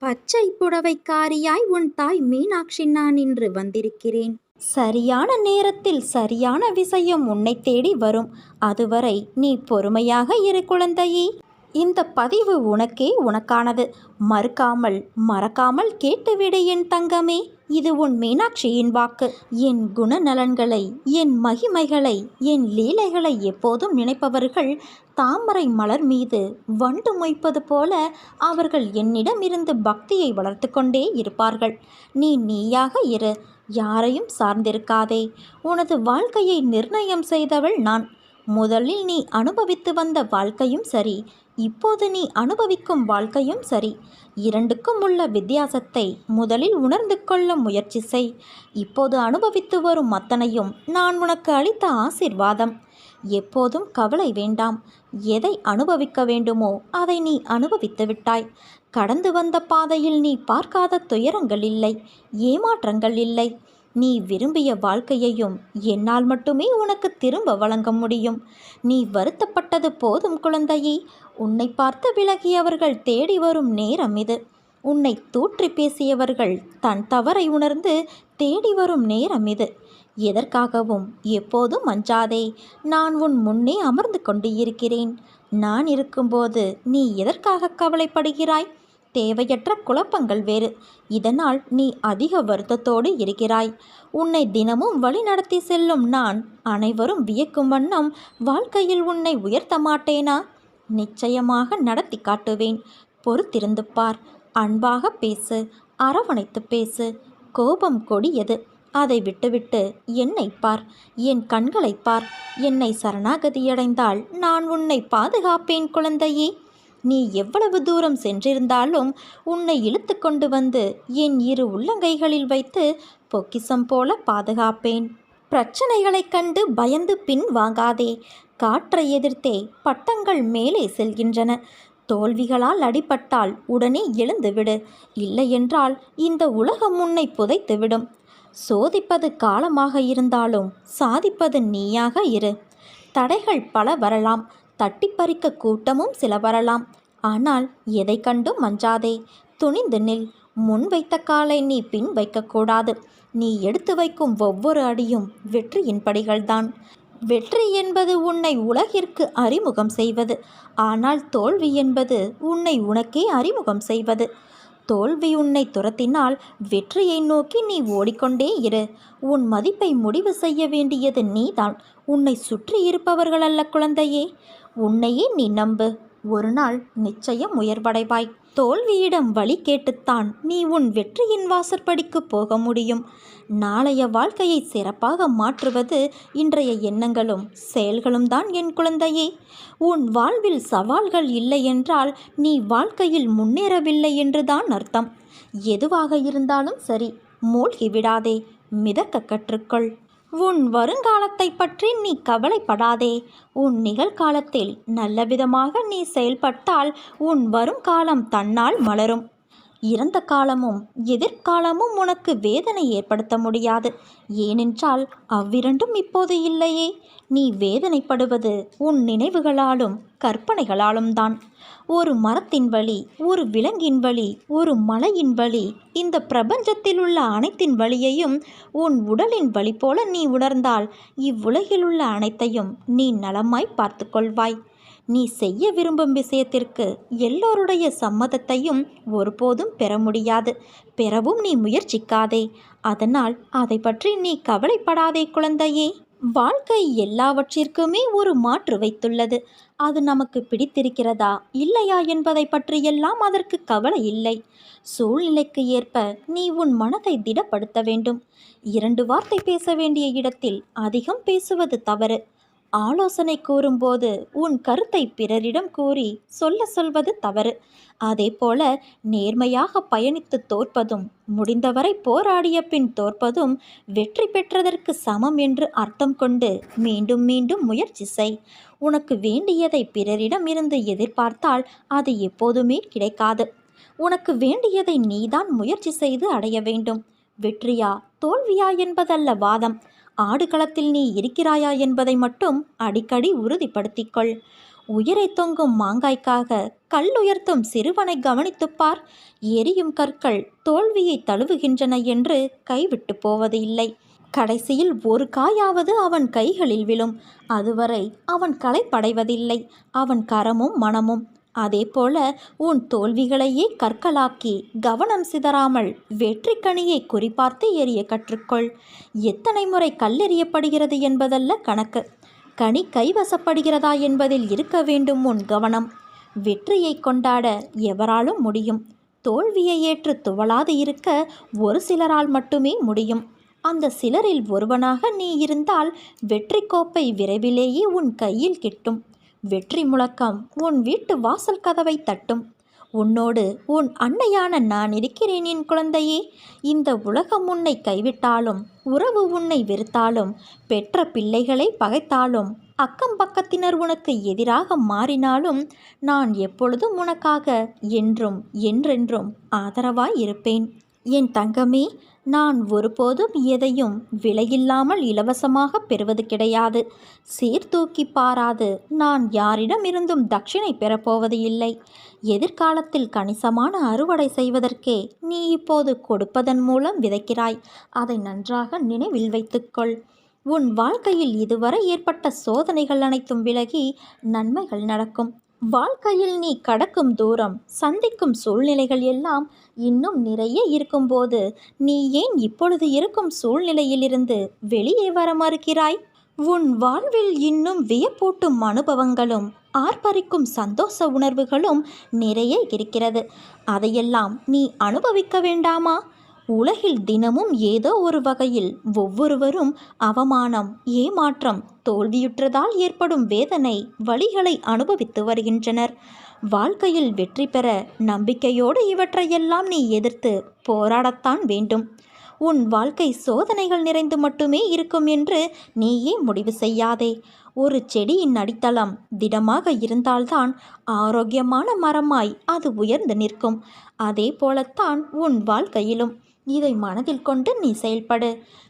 பச்சை புடவைக்காரியாய் உன் தாய் மீனாட்சி நான் இன்று வந்திருக்கிறேன். சரியான நேரத்தில் சரியான விஷயம் உன்னை தேடி வரும். அதுவரை நீ பொறுமையாக இரு குழந்தையே. இந்த பதிவு உனக்கானது. மறக்காமல் கேட்டுவிடு என் தங்கமே. இது உன் மீனாட்சியின் வாக்கு. என் குணநலன்களை, என் மகிமைகளை, என் லீலைகளை எப்போதும் நினைப்பவர்கள் தாமரை மலர் மீது வண்டு மொய்ப்பது போல அவர்கள் என்னிடமிருந்து பக்தியை வளர்த்து கொண்டே இருப்பார்கள். நீயாக இரு. யாரையும் சார்ந்திருக்காதே. உனது வாழ்க்கையை நிர்ணயம் செய்தவள் நான். முதலில் நீ அனுபவித்து வந்த வாழ்க்கையும் சரி, இப்போது நீ அனுபவிக்கும் வாழ்க்கையும் சரி, இரண்டுக்கும் உள்ள வித்தியாசத்தை முதலில் உணர்ந்து கொள்ள முயற்சி செய். இப்போது அனுபவித்து வரும் அத்தனையும் நான் உனக்கு அளித்த ஆசீர்வாதம். எப்போதும் கவலை வேண்டாம். எதை அனுபவிக்க வேண்டுமோ அதை நீ அனுபவித்து விட்டாய். கடந்து வந்த பாதையில் நீ பார்க்காத துயரங்கள் இல்லை, ஏமாற்றங்கள் இல்லை. நீ விரும்பிய வாழ்க்கையையும் என்னால் மட்டுமே உனக்கு திரும்ப வழங்க முடியும். நீ வருத்தப்பட்டது போதும் குழந்தையே. உன்னை பார்த்து விலகியவர்கள் தேடி வரும் நேரம் இது. உன்னை தூற்றி பேசியவர்கள் தன் தவறை உணர்ந்து தேடி வரும் நேரம் இது. எதற்காகவும் எப்போதும் அஞ்சாதே. நான் உன் முன்னே அமர்ந்து கொண்டு இருக்கிறேன். நான் இருக்கும்போது நீ எதற்காக கவலைப்படுகிறாய்? தேவையற்ற குழப்பங்கள் வேறு. இதனால் நீ அதிக வருத்தத்தோடு இருக்கிறாய். உன்னை தினமும் வழி நடத்தி செல்லும் நான் அனைவரும் வியக்கும் வண்ணம் வாழ்க்கையில் உன்னை உயர்த்த மாட்டேனா? நிச்சயமாக நடத்தி காட்டுவேன். பொறுத்திருந்து பார். அன்பாக பேசு, அரவணைத்து பேசு. கோபம் கொடியது. அதை விட்டுவிட்டு என்னை பார், என் கண்களை பார். என்னை சரணாகதியடைந்தால் நான் உன்னை பாதுகாப்பேன் குழந்தையே. நீ எவ்வளவு தூரம் சென்றிருந்தாலும் உன்னை இழுத்து கொண்டு வந்து என் இரு உள்ளங்கைகளில் வைத்து பொக்கிசம் போல பாதுகாப்பேன். பிரச்சனைகளைக் கண்டு பயந்து பின் வாங்காதே. காற்றை எதிர்த்தே பட்டங்கள் மேலே செல்கின்றன. தோல்விகளால் அடிபட்டால் உடனே எழுந்துவிடு. இல்லையென்றால் இந்த உலகம் உன்னை புதைத்துவிடும். சோதிப்பது காலமாக இருந்தாலும் சாதிப்பது நீயாக இரு. தடைகள் பல வரலாம், தட்டி பறிக்க கூட்டமும் சில வரலாம். ஆனால் எதை கண்டும் அஞ்சாதே. துணிந்து நில். முன் வைத்த காலை நீ பின் வைக்கக்கூடாது. நீ எடுத்து வைக்கும் ஒவ்வொரு அடியும் வெற்றியின் படிகள்தான். வெற்றி என்பது உன்னை உலகிற்கு அறிமுகம் செய்வது. ஆனால் தோல்வி என்பது உன்னை உனக்கே அறிமுகம் செய்வது. தோல்வி உன்னை துரத்தினால் வெற்றியை நோக்கி நீ ஓடிக்கொண்டே இரு. உன் மதிப்பை முடிவு செய்ய வேண்டியது நீதான், உன்னை சுற்றி இருப்பவர்கள் அல்ல குழந்தையே. உன்னையே நீ நம்பு. ஒரு நாள் நிச்சயம் உயர்வடைவாய். தோல்வியிடம் வழி கேட்டுத்தான் நீ உன் வெற்றியின் வாசற்படிக்கு போக முடியும். நாளைய வாழ்க்கையை சிறப்பாக மாற்றுவது இன்றைய எண்ணங்களும் செயல்களும் தான் என் குழந்தையே. உன் வாழ்வில் சவால்கள் இல்லை என்றால் நீ வாழ்க்கையில் முன்னேறவில்லை என்றுதான் அர்த்தம். எதுவாக இருந்தாலும் சரி, மூழ்கி விடாதே. மிதக்க கற்றுக்கொள். உன் வருங்காலத்தை பற்றி நீ கவலைப்படாதே. உன் நிகழ்காலத்தில் நல்லவிதமாக நீ செயல்பட்டால் உன் வருங்காலம் தன்னால் மலரும். இறந்த காலமும் எதிர்காலமும் உனக்கு வேதனை ஏற்படுத்த முடியாது. ஏனென்றால் அவ்விரண்டும் இப்போது இல்லையே. நீ வேதனைப்படுவது உன் நினைவுகளாலும் கற்பனைகளாலும் தான். ஒரு மரத்தின் வலி, ஒரு விலங்கின் வலி, ஒரு மலையின் வலி, இந்த பிரபஞ்சத்தில் உள்ள அனைத்தின் வலியையும் உன் உடலின் வலி போல நீ உணர்ந்தால் இவ்வுலகில் உள்ள அனைத்தையும் நீ நலமாய் பார்த்து கொள்வாய். நீ செய்ய விரும்பும் விஷயத்திற்கு எல்லோருடைய சம்மதத்தையும் ஒருபோதும் பெற முடியாது. பெறவும் நீ முயற்சிக்காதே. அதனால் அதை பற்றி நீ கவலைப்படாதே குழந்தையே. வாழ்க்கை எல்லாவற்றிற்குமே ஒரு மாற்று வைத்துள்ளது. அது நமக்கு பிடித்திருக்கிறதா இல்லையா என்பதை பற்றியெல்லாம் அதற்கு கவலை இல்லை. சூழ்நிலைக்கு ஏற்ப நீ உன் மனதை திடப்படுத்த வேண்டும். 2 வார்த்தை பேச வேண்டிய இடத்தில் அதிகம் பேசுவது தவறு. ஆலோசனை கூறும்போது உன் கருத்தை பிறரிடம் கூறி சொல்வது தவறு. அதேபோல நேர்மையாக பயணித்து தோற்பதும், முடிந்தவரை போராடிய பின் தோற்பதும் வெற்றி பெற்றதற்கு சமம் என்று அர்த்தம் கொண்டு மீண்டும் மீண்டும் முயற்சி செய். உனக்கு வேண்டியதை பிறரிடம் இருந்து எதிர்பார்த்தால் அது எப்போதுமே கிடைக்காது. உனக்கு வேண்டியதை நீதான் முயற்சி செய்து அடைய வேண்டும். வெற்றியா தோல்வியா என்பதல்ல வாதம். ஆடுகளத்தில் நீ இருக்கிறாயா என்பதை மட்டும் அடிக்கடி உறுதிப்படுத்திக்கொள். உயிரை தொங்கும் மாங்காய்க்காக கல் உயர்த்தும் சிறுவனை கவனித்துப் பார். எரியும் கற்கள் தோல்வியை தழுவுகின்றன என்று கைவிட்டு போவது இல்லை. கடைசியில் ஒரு காயாவது அவன் கைகளில் விழும். அதுவரை அவன் களைப்படைவதில்லை, அவன் கரமும் மனமும். அதேபோல உன் தோல்விகளையே கற்களாக்கி கவனம் சிதறாமல் வெற்றி கனியை குறிப்பார்த்து எறிய கற்றுக்கொள். எத்தனை முறை கல்லெறியப்படுகிறது என்பதல்ல கணக்கு, கனி கைவசப்படுகிறதா என்பதில் இருக்க வேண்டும் உன் கவனம். வெற்றியை கொண்டாட எவராலும் முடியும். தோல்வியை ஏற்று துவளாது இருக்க ஒரு சிலரால் மட்டுமே முடியும். அந்த சிலரில் ஒருவனாக நீ இருந்தால் வெற்றி கோப்பை விரைவிலேயே உன் கையில் கிட்டும். வெற்றி முழக்கம் உன் வீட்டு வாசல் கதவை தட்டும். உன்னோடு உன் அன்னையான நான் இருக்கிறேன் என் குழந்தையே. இந்த உலகம் உன்னை கைவிட்டாலும், உறவு உன்னை வெறுத்தாலும், பெற்ற பிள்ளைகளை பகைத்தாலும், அக்கம் பக்கத்தினர் உனக்கு எதிராக மாறினாலும், நான் எப்பொழுதும் உனக்காக என்றும் என்றென்றும் ஆதரவாய் இருப்பேன். என் தங்கமே, நான் ஒருபோதும் எதையும் விலையில்லாமல் இலவசமாக பெறுவது கிடையாது. சீர்தூக்கி பாராது நான் யாரிடமிருந்தும் தட்சிணை பெறப்போவது இல்லை. எதிர்காலத்தில் கணிசமான அறுவடை செய்வதற்கே நீ இப்போது கொடுப்பதன் மூலம் விதைக்கிறாய். அதை நன்றாக நினைவில் வைத்துக்கொள். உன் வாழ்க்கையில் இதுவரை ஏற்பட்ட சோதனைகள் அனைத்தும் விலகி நன்மைகள் நடக்கும். வாழ்க்கையில் நீ கடக்கும் தூரம், சந்திக்கும் சூழ்நிலைகள் எல்லாம் இன்னும் நிறைய இருக்கும்போது நீ ஏன் இப்பொழுது இருக்கும் சூழ்நிலையிலிருந்து வெளியே வர மறுக்கிறாய்? உன் வாழ்வில் இன்னும் வியப்பூட்டும் அனுபவங்களும் ஆர்ப்பரிக்கும் சந்தோஷ உணர்வுகளும் நிறைய இருக்கிறது. அதையெல்லாம் நீ அனுபவிக்க வேண்டாமா? உலகில் தினமும் ஏதோ ஒரு வகையில் ஒவ்வொருவரும் அவமானம், ஏமாற்றம், தோல்வியுற்றதால் ஏற்படும் வேதனை, வலிகளை அனுபவித்து வருகின்றனர். வாழ்க்கையில் வெற்றி பெற நம்பிக்கையோடு இவற்றையெல்லாம் நீ எதிர்த்து போராடத்தான் வேண்டும். உன் வாழ்க்கை சோதனைகள் நிறைந்து மட்டுமே இருக்கும் என்று நீயே முடிவு செய்யாதே. ஒரு செடியின் அடித்தளம் திடமாக இருந்தால்தான் ஆரோக்கியமான மரமாய் அது உயர்ந்து நிற்கும். அதே போலத்தான் உன் வாழ்க்கையிலும். இதை மனதில் கொண்டு நீ செயல்படு.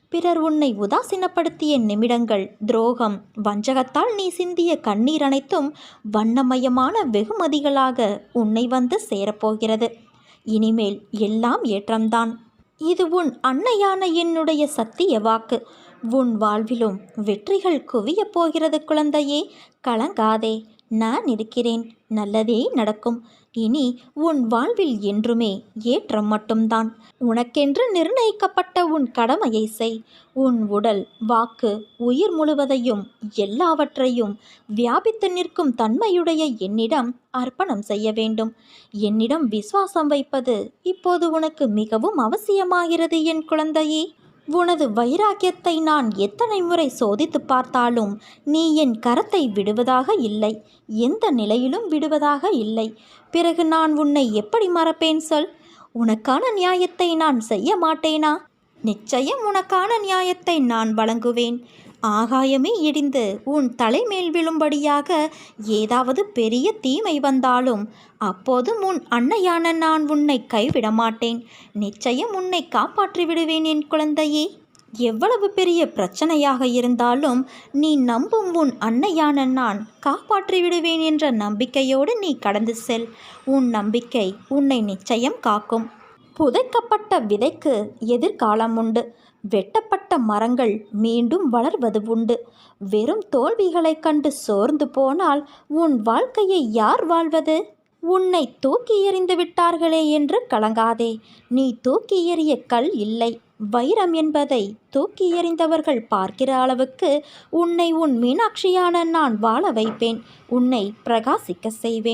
பிறர் உன்னை உதாசீனப்படுத்திய நிமிடங்கள், துரோகம், வஞ்சகத்தால் நீ சிந்திய கண்ணீர் அனைத்தும் வண்ணமயமான வெகுமதிகளாக உன்னை வந்து சேரப்போகிறது. இனிமேல் எல்லாம் ஏற்றம்தான். இது உன் அன்னையான என்னுடைய சத்திய வாக்கு. உன் வாழ்விலும் வெற்றிகள் குவியப் போகிறது குழந்தையே. கலங்காதே, நான் இருக்கிறேன். நல்லதே நடக்கும். இனி உன் வாழ்வில் என்றுமே ஏற்றம் மட்டும்தான். உனக்கென்று நிர்ணயிக்கப்பட்ட உன் கடமையை செய். உன் உடல், வாக்கு, உயிர் முழுவதையும், எல்லாவற்றையும் வியாபித்து நிற்கும் தன்மையுடைய என்னிடம் அர்ப்பணம் செய்ய வேண்டும். என்னிடம் விசுவாசம் வைப்பது இப்போது உனக்கு மிகவும் அவசியமாகிறது என் குழந்தையே. உனது வைராக்கியத்தை நான் எத்தனை முறை சோதித்து பார்த்தாலும் நீ என் கரத்தை விடுவதாக இல்லை. எந்த நிலையிலும் விடுவதாக இல்லை. பிறகு நான் உன்னை எப்படி மறப்பேன் சொல்? உனக்கான நியாயத்தை நான் செய்ய மாட்டேனா? நிச்சயம் உனக்கான நியாயத்தை நான் வழங்குவேன். ஆகாயமே இடிந்து உன் தலைமேல் விழும்படியாக ஏதாவது பெரிய தீமை வந்தாலும் அப்போதும் உன் அன்னையான நான் உன்னை கைவிட மாட்டேன். நிச்சயம் உன்னை காப்பாற்றி விடுவேன் என் குழந்தையே. எவ்வளவு பெரிய பிரச்சனையாக இருந்தாலும் நீ நம்பும் உன் அன்னையான நான் காப்பாற்றி விடுவேன் என்ற நம்பிக்கையோடு நீ கடந்து செல். உன் நம்பிக்கை உன்னை நிச்சயம் காக்கும். புதைக்கப்பட்ட விதைக்கு எதிர்காலம் உண்டு. வெட்டப்பட்ட மரங்கள் மீண்டும் வளர்வது உண்டு. வெறும் தோல்விகளைக் கண்டு சோர்ந்து போனால் உன் வாழ்க்கையை யார் வாழ்வது? உன்னை தூக்கி எறிந்து விட்டார்களே என்று கலங்காதே. நீ தூக்கி எறிய கல் இல்லை. வைரம் என்பதை தூக்கி எறிந்தவர்கள் பார்க்கிற அளவுக்கு உன்னை உன் மீனாட்சியான நான் வாழ வைப்பேன். உன்னை பிரகாசிக்க செய்வேன்.